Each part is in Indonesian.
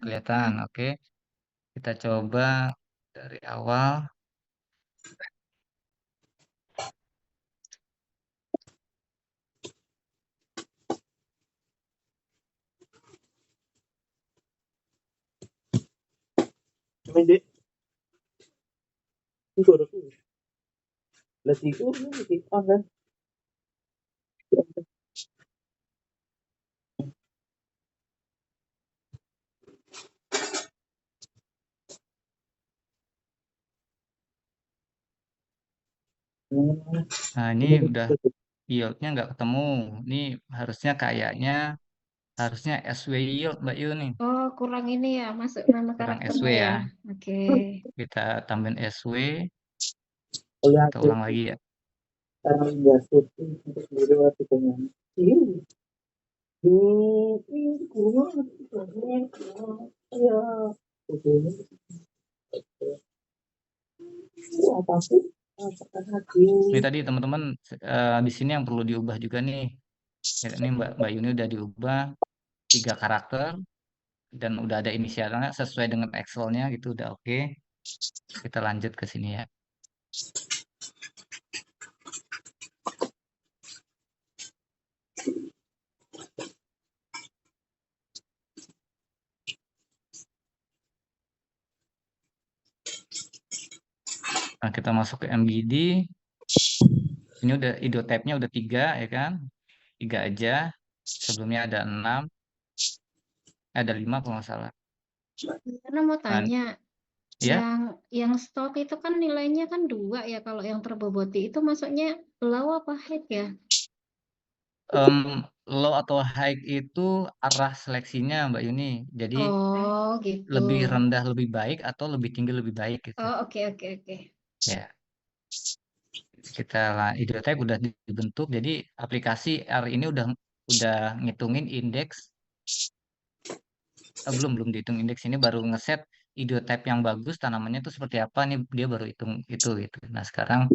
kelihatan. Oke, kita coba dari awal. Hindi. Siguro po. Latigo, on kan? Nah, ini udah yieldnya nggak ketemu. Ini harusnya kayaknya harusnya SW yield Mbak Yu nih. Oh, kurang ini ya, masuk nama Kurang SW karakternya ya. ya. Oke. Kita tambahin SW, Oleh kita ulang lagi ya. karena dia syuting untuk sendiri waktu dengan ini kurang ya apa sih Ini tadi teman-teman di sini yang perlu diubah juga nih. Ya, ini Mbak Yuni udah diubah 3 karakter dan udah ada inisialnya sesuai dengan Excel-nya gitu udah oke. Kita lanjut ke sini ya. Nah, kita masuk ke MBD. Ini udah idotype-nya udah 3 ya kan? 3 aja. Sebelumnya ada 6, ada 5 kalau nggak salah. Karena mau Nah, tanya, ya, yang stok itu kan nilainya kan 2 ya, kalau yang terboboti itu masuknya low apa high ya? low atau high itu arah seleksinya Mbak Yuni. Jadi Oh, gitu. lebih rendah lebih baik atau lebih tinggi lebih baik gitu. Oh, oke. Ya, kita idotype udah dibentuk. Jadi aplikasi R ini udah ngitungin indeks. Belum dihitung indeks ini baru ngeset idotype yang bagus tanamannya itu seperti apa nih dia baru hitung itu gitu. Nah, sekarang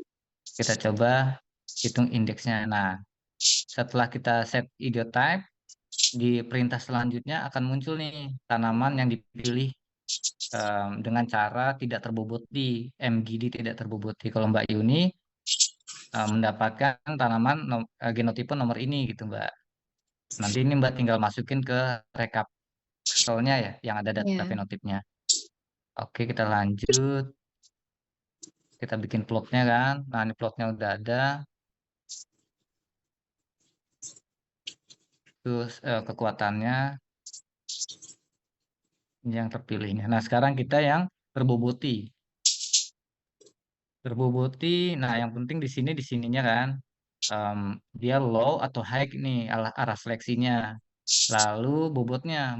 kita coba hitung indeksnya. Nah, setelah kita set idotype di perintah selanjutnya akan muncul nih tanaman yang dipilih dengan cara tidak terboboti, MGD tidak terboboti. Kalau Mbak Yuni mendapatkan tanaman genotipe nomor ini gitu Mbak. Nanti ini Mbak tinggal masukin ke rekap Excel-nya ya yang ada data Ya. fenotipnya. Oke, kita lanjut. Kita bikin plotnya kan. Nah, ini plotnya udah ada. Terus kekuatannya ini yang terpilihnya. Nah, sekarang kita yang terboboti. Terboboti. Nah, yang penting di sininya kan em, dia low atau high nih arah seleksinya. Lalu bobotnya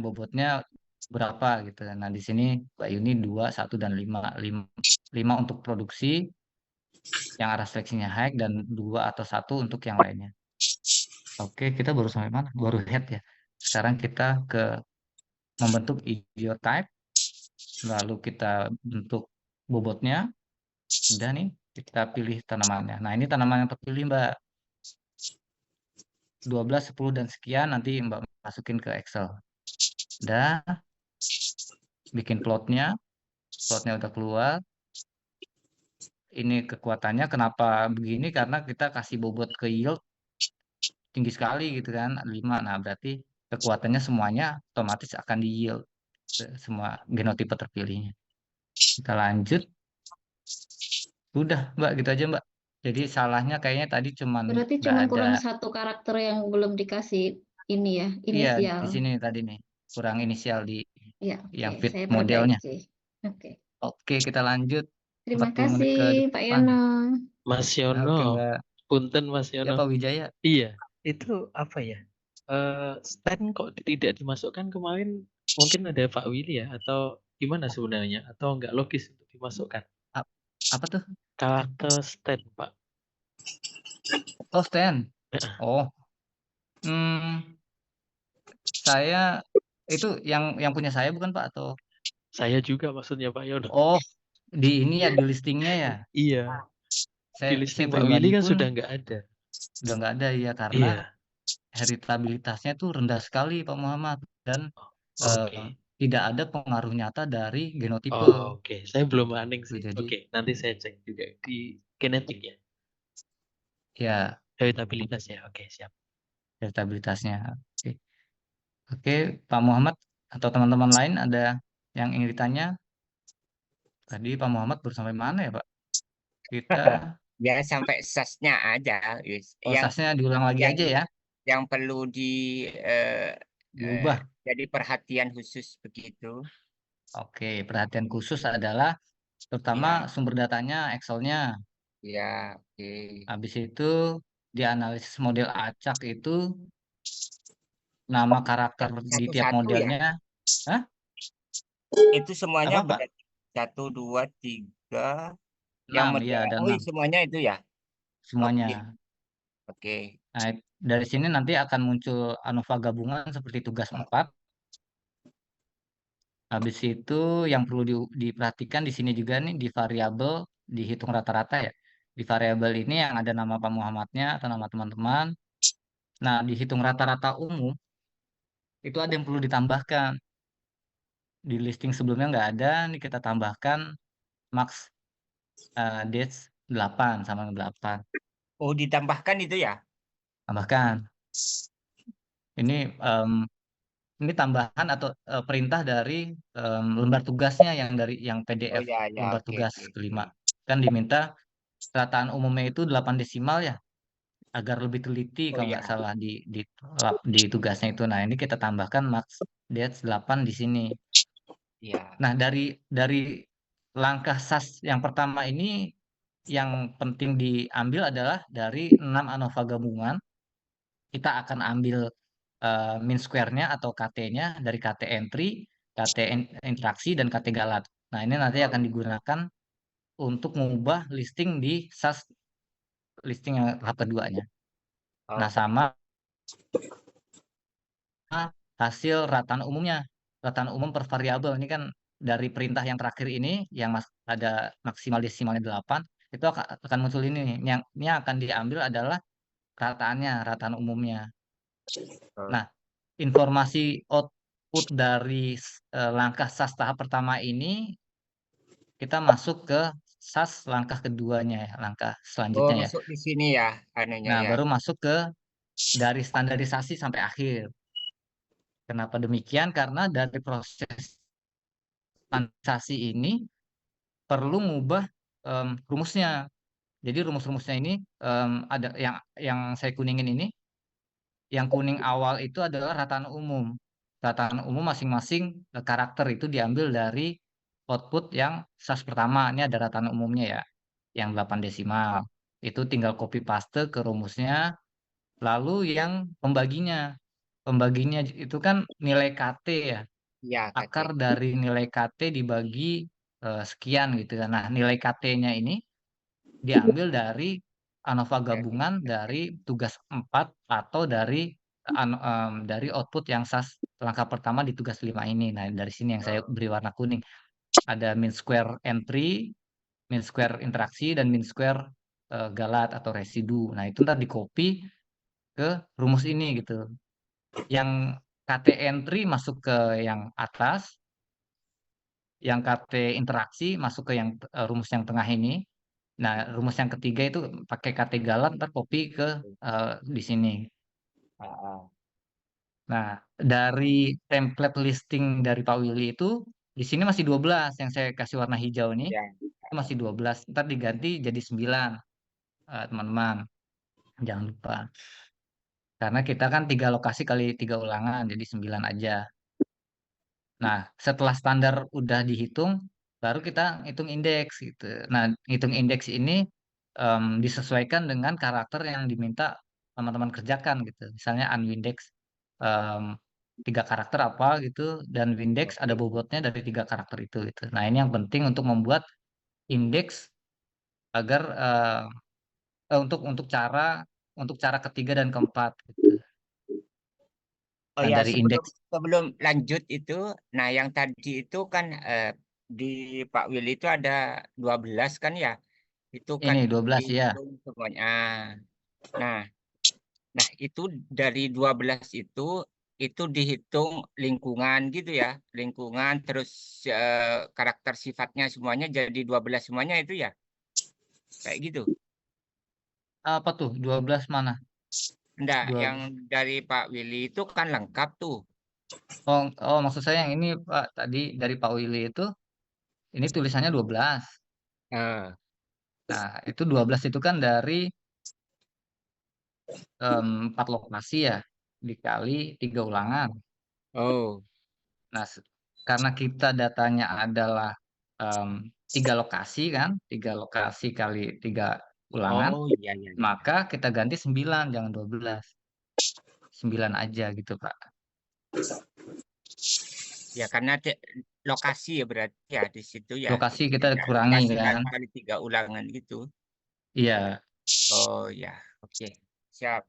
berapa gitu. Nah, di sini Mbak Yuni 2, 1 dan 5. 5 untuk produksi yang arah seleksinya high dan 2 atau 1 untuk yang lainnya. Oke, kita baru sampai mana? Baru head ya. Sekarang kita ke membentuk idiotype, lalu kita bentuk bobotnya. Udah nih, kita pilih tanamannya. Nah, ini tanaman yang terpilih, Mbak. 12, 10, dan sekian nanti Mbak masukin ke Excel. Udah, bikin plotnya. Plotnya udah keluar. Ini kekuatannya kenapa begini? Karena kita kasih bobot ke yield tinggi sekali gitu kan, 5. Nah, berarti kekuatannya semuanya otomatis akan di yield semua genotipe terpilihnya. Kita lanjut. Udah, Mbak, gitu aja, Mbak. Jadi salahnya kayaknya tadi cuman Berarti nggak cuma ada. kurang satu karakter yang belum dikasih ini ya, Iya, inisial. di sini tadi nih kurang inisial di Ya, oke, yang fit saya modelnya. perbaiki. Oke. Oke, kita lanjut Terima 40 menit kasih, ke Pak depan. Yono. Mas Yono, Oke, Mbak. punten Mas Ya, Yono. Pak Wijaya. Iya, itu apa ya? Stand kok tidak dimasukkan kemarin? Mungkin ada Pak Willy ya, atau gimana sebenarnya? Atau nggak logis untuk dimasukkan? Apa tuh? Karakter stand, Pak. Oh, stand. Oh, hmm, saya itu yang punya saya bukan, Pak, atau Saya juga maksudnya Pak Yono. oh, di ini ya di listingnya ya. Iya, di Saya listing Pak pribadi Willy kan pun sudah nggak ada. udah nggak ada ya karena Iya, heritabilitasnya tuh rendah sekali Pak Muhammad dan oke. tidak ada pengaruh nyata dari genotipe. Oh, oke. Saya belum running sih. Jadi Oke, nanti saya cek juga di genetik ya. ya Heritabilitas ya. Oke, siap. elektabilitasnya. Oke. Oke, Pak Muhammad atau teman-teman lain ada yang ingin ditanya? Tadi Pak Muhammad baru sampai mana ya, Pak? Kita Ya sampai sasnya aja. Yang prosesnya diulang lagi yang aja ya, yang perlu eh, diubah. jadi perhatian khusus begitu. Oke, perhatian khusus adalah terutama Ya, sumber datanya Excel-nya. ya, oke. Habis itu di analisis model acak itu nama karakter di tiap Satu-satu ya. modelnya. Hah? Itu semuanya Apa, Pak? berarti 1, 2, 3. Yang 6, ya model, ada oh 6 semuanya itu ya. Oke, semuanya. oke. Nah, dari sini nanti akan muncul ANOVA gabungan seperti tugas 4. Habis itu yang perlu diperhatikan di sini juga nih di variabel dihitung rata-rata ya. Di variabel ini yang ada nama Pak Muhammadnya atau nama teman-teman. Nah, dihitung rata-rata umum itu ada yang perlu ditambahkan. Di listing sebelumnya nggak ada, nih kita tambahkan max dates 8 sama 8. Oh, ditambahkan itu ya. Tambahkan. Ini ini tambahan atau perintah dari lembar tugasnya yang dari yang Oh PDF ya, ya, lembar oke, tugas oke, kelima. oke. Kan diminta rataan umumnya itu 8 desimal ya, agar lebih teliti Oh kalau ya, nggak salah di tugasnya itu. Nah, ini kita tambahkan max dates 8 di sini. ya. Nah, dari langkah SAS yang pertama ini yang penting diambil adalah dari 6 ANOVA gabungan. Kita akan ambil mean square-nya atau KT-nya dari KT entry, KT interaksi, dan KT galat. Nah, ini nanti akan digunakan untuk mengubah listing di SAS listing yang tahap keduanya. Nah, Oh, sama hasil rataan umumnya. Rataan umum per variabel ini kan dari perintah yang terakhir ini yang ada maksimal desimalnya 8, itu akan muncul ini nih. Yang akan diambil adalah rataannya, rataan umumnya. oh. Nah, informasi output dari langkah SAS tahap pertama ini kita masuk ke SAS langkah keduanya ya, langkah Oh, selanjutnya ya. masuk di sini ya, anunya Nah, ya. baru masuk ke dari standarisasi sampai akhir. Kenapa demikian? Karena dari proses standarisasi ini perlu mengubah rumusnya. Jadi rumus-rumusnya ini ada yang saya kuningin ini. Yang kuning awal itu adalah rataan umum. Rataan umum masing-masing karakter itu diambil dari output yang SAS pertama. Ini ada rataan umumnya ya, yang 8 desimal. Itu tinggal copy paste ke rumusnya. Lalu yang pembaginya. Pembaginya itu kan nilai KT ya. Ya, Akar KT. dari nilai KT dibagi sekian gitu ya. Nah, nilai KT-nya ini diambil dari ANOVA gabungan dari tugas 4 atau dari output yang SAS langkah pertama di tugas 5 ini. Nah, dari sini yang saya beri warna kuning. Ada mean square entry, mean square interaksi, dan mean square galat atau residu. Nah, itu ntar di copy ke rumus ini gitu. Yang KT entry masuk ke yang atas, yang KT interaksi masuk ke yang rumus yang tengah ini. Nah, rumus yang ketiga itu pakai KT galat, ntar copy ke di sini. Nah, dari template listing dari Pak Willy itu, di sini masih 12 yang saya kasih warna hijau ini, Ya. itu masih 12. Ntar diganti jadi 9, teman-teman. Jangan lupa. Karena kita kan 3 lokasi kali 3 ulangan, jadi 9 aja. Nah, setelah standar udah dihitung, baru kita hitung indeks gitu. Nah, hitung indeks ini disesuaikan dengan karakter yang diminta teman-teman kerjakan gitu. Misalnya unwindex 3 karakter apa gitu, dan windex ada Oke. bobotnya dari 3 karakter itu gitu. Nah, ini yang penting untuk membuat indeks agar untuk cara ketiga dan keempat gitu. Oh Nah, ya, dari sebelum indeks sebelum lanjut itu, nah yang tadi itu kan di Pak Willy itu ada 12 kan ya. Itu kan ini 12 ya. dihitung semuanya. Nah, nah itu dari 12 itu itu dihitung lingkungan gitu ya. Lingkungan terus karakter sifatnya semuanya jadi 12 semuanya itu ya. Kayak gitu. Apa tuh? 12 mana? Enggak, yang 12. dari Pak Willy itu kan lengkap tuh. Oh, maksud saya yang ini Pak, tadi dari Pak Willy itu, ini tulisannya 12. Eh, Nah, itu 12 itu kan dari 4 lokasi ya, dikali 3 ulangan. oh, Nah, karena kita datanya adalah 3 lokasi kan, 3 lokasi kali 3 ulangan, oh iya iya. Iya. maka kita ganti 9, jangan 12. 9 aja gitu, Pak. Ya karena lokasi ya berarti ya di situ ya. Lokasi kita Tiga kurangi lokasi kan. kali 3 ulangan gitu. Iya, Oh ya, oke. Siap.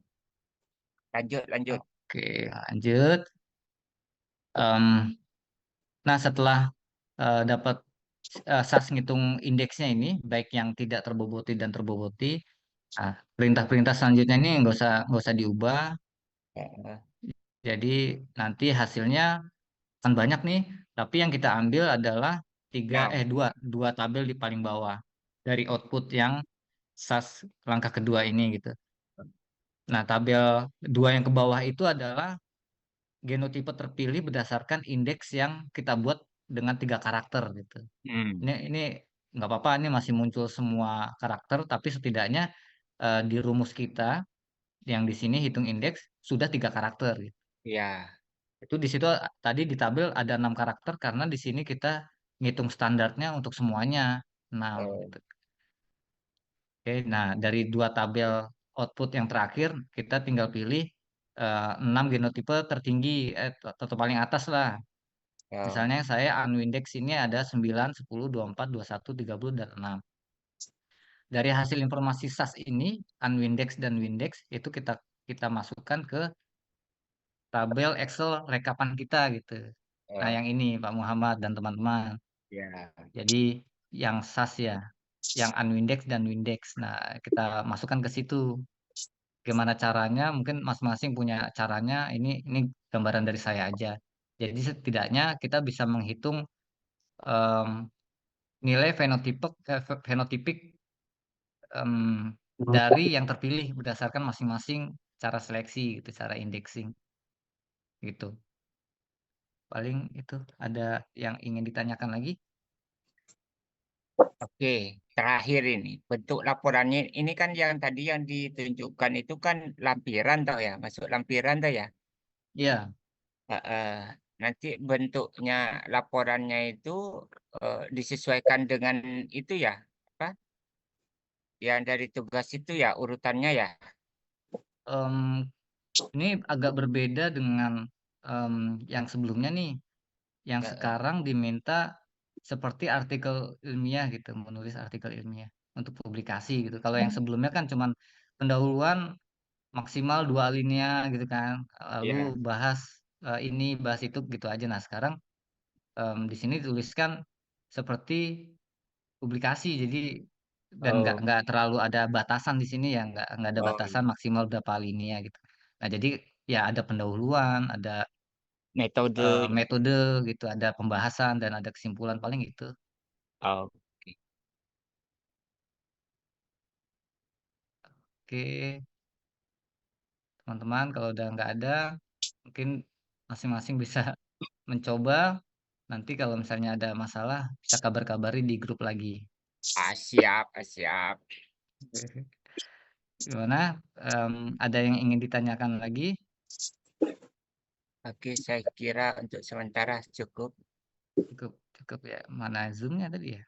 Lanjut, lanjut. oke, lanjut. Em, nah, setelah dapat SAS ngitung indeksnya ini, baik yang tidak terboboti dan terboboti, nah, perintah-perintah selanjutnya ini nggak usah diubah. Eh, Jadi nanti hasilnya kan banyak nih, tapi yang kita ambil adalah Nah, dua tabel di paling bawah dari output yang SAS langkah kedua ini gitu. Nah, tabel dua yang ke bawah itu adalah genotipe terpilih berdasarkan indeks yang kita buat dengan 3 karakter gitu. hmm, Ini nggak apa-apa, ini masih muncul semua karakter, tapi setidaknya di rumus kita yang di sini hitung indeks sudah 3 karakter gitu. ya. Itu di situ tadi di tabel ada 6 karakter karena di sini kita ngitung standarnya untuk semuanya 6 Oh, gitu. Oke, nah dari 2 tabel output yang terakhir kita tinggal pilih 6 genotipe tertinggi atau paling atas lah. oh, Misalnya saya Unwindex ini ada 9, 10, 24, 21, 30 dan 6. Dari hasil informasi SAS ini, Unwindex dan Windex itu kita kita masukkan ke tabel Excel rekapan kita gitu. Nah, oh, yang ini Pak Muhammad dan teman-teman. ya. Jadi yang SAS ya, yang Unwindex dan Windex. Nah, kita masukkan ke situ. Gimana caranya? Mungkin masing-masing punya caranya. Ini gambaran dari saya aja. Jadi setidaknya kita bisa menghitung em, nilai fenotipik em, dari yang terpilih berdasarkan masing-masing cara seleksi gitu, cara indexing gitu. Paling itu ada yang ingin ditanyakan lagi? Oke, terakhir ini bentuk laporannya ini kan yang tadi yang ditunjukkan itu kan lampiran tau ya, masuk lampiran tau ya. Iya, Nanti bentuknya laporannya itu disesuaikan dengan itu ya, apa? Yang dari tugas itu ya urutannya ya. em, ini agak berbeda dengan yang sebelumnya nih. Yang Eh, sekarang diminta seperti artikel ilmiah gitu, menulis artikel ilmiah untuk publikasi gitu. Kalau yang sebelumnya kan cuman pendahuluan maksimal 2 alinea gitu kan, lalu ya. bahas ini, bahas itu gitu aja. Nah sekarang di sini dituliskan seperti publikasi, jadi dan Oh, nggak terlalu ada batasan di sini ya, nggak ada oh, batasan maksimal berapa alinea gitu. Nah jadi ya ada pendahuluan, ada metode. metode gitu, ada pembahasan dan ada kesimpulan paling itu. Oh, Oke, teman-teman, kalau udah nggak ada, mungkin masing-masing bisa mencoba. Nanti kalau misalnya ada masalah, bisa kabar-kabari di grup lagi. siap, siap. Gimana? Ada yang ingin ditanyakan lagi? Oke, saya kira untuk sementara cukup. Cukup, cukup ya. Mana Zoom-nya tadi ya?